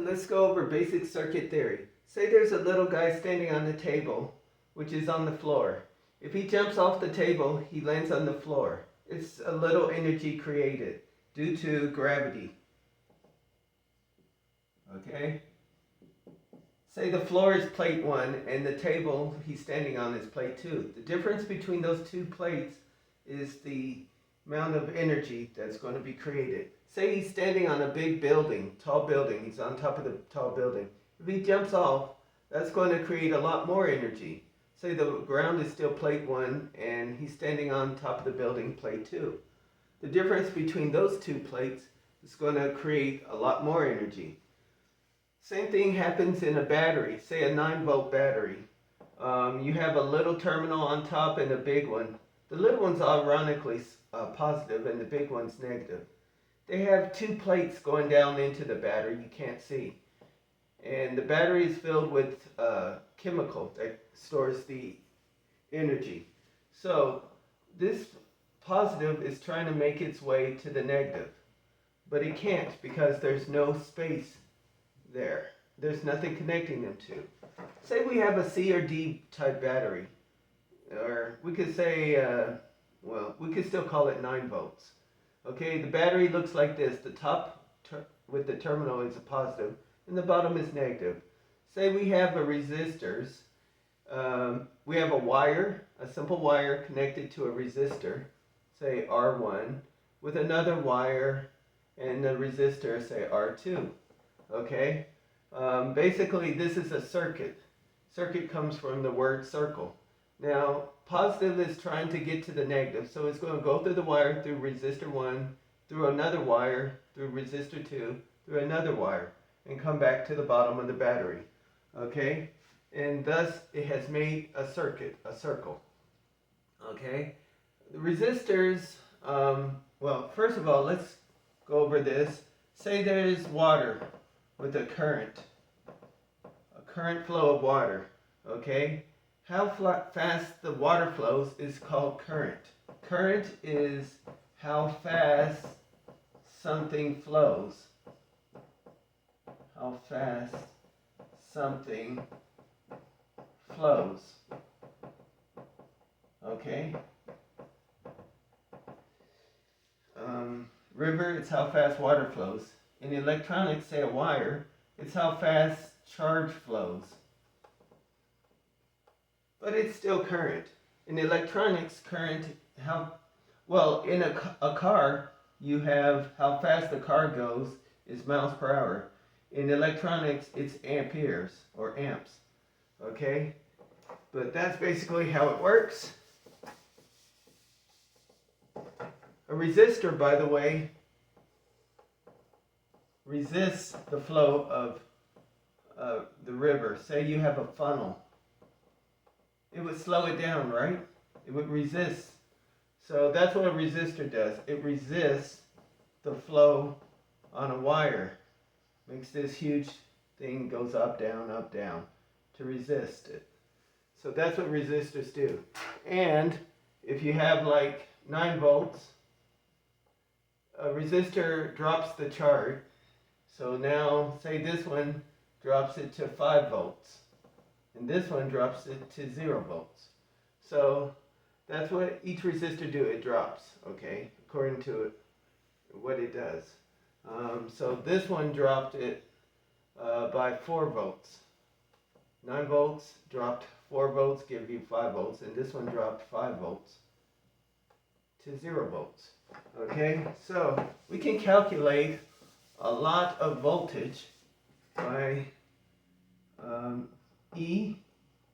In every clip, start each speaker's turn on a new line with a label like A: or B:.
A: Let's go over basic circuit theory. Say there's a little guy standing on the table, which is on the floor. If he jumps off the table, he lands on the floor. It's a little energy created due to gravity. Okay? Say the floor is plate 1 and the table he's standing on is plate 2. The difference between those two plates is the amount of energy that's going to be created. Say he's standing on a big building, tall building, he's on top of the tall building. If he jumps off, that's going to create a lot more energy. Say the ground is still plate 1 and he's standing on top of the building, plate 2. The difference between those two plates is going to create a lot more energy. Same thing happens in a battery, say a 9-volt battery. You have a little terminal on top and a big one. The little one's ironically positive and the big one's negative. They have two plates going down into the battery you can't see. And the battery is filled with chemical that stores the energy. So this positive is trying to make its way to the negative. But it can't because there's no space there. There's nothing connecting them to. Say we have a C or D type battery. Or we could say, we could still call it 9 volts. Okay, the battery looks like this. The top with the terminal is a positive, and the bottom is negative. Say we have a resistors. We have a wire, a simple wire connected to a resistor, say R1, with another wire and a resistor, say R2. Okay, basically this is a circuit. Circuit comes from the word circle. Now, positive is trying to get to the negative, so it's going to go through the wire, through resistor 1, through another wire, through resistor 2, through another wire, and come back to the bottom of the battery. Okay? And thus, it has made a circuit, a circle. Okay? The resistors, first of all, let's go over this. Say there is water with a current flow of water. Okay? How fast the water flows is called current. Current is how fast something flows. How fast something flows. Okay? River, it's how fast water flows. In electronics, say a wire, it's how fast charge flows. But it's still current. In electronics, current, in a car, you have how fast the car goes is miles per hour. In electronics, it's amperes or amps. Okay? But that's basically how it works. A resistor, by the way, resists the flow of the river. Say you have a funnel. It would slow it down, right? It would resist. So that's what a resistor does. It resists the flow on a wire. Makes this huge thing goes up, down to resist it. So that's what resistors do. And if you have like 9 volts, a resistor drops the charge. So now, say this one drops it to 5 volts. And this one drops it to 0 volts. So that's what each resistor do. It drops, okay, according to what it does. So this one dropped it by 4 volts. 9 volts dropped 4 volts, give you 5 volts. And this one dropped 5 volts to 0 volts. Okay, so we can calculate a lot of voltage by E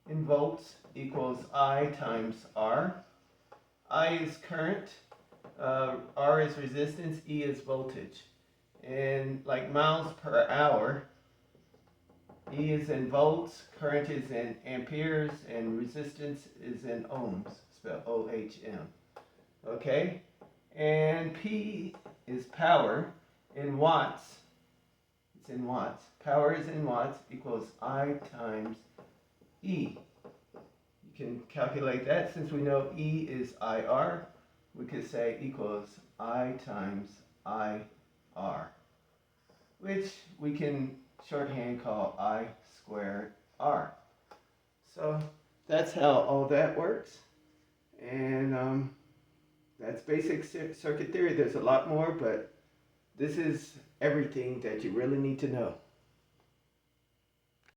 A: in volts equals I times R. I is current, R is resistance, E is voltage. And like miles per hour, E is in volts, current is in amperes, and resistance is in ohms, spelled O-H-M. Okay? And P is power in watts. It's in watts. Power is in watts equals I times E. You can calculate that. Since we know E is IR, we could say equals I times IR, which we can shorthand called I squared R. So that's how all that works. And that's basic circuit theory. There's a lot more, but this is everything that you really need to know.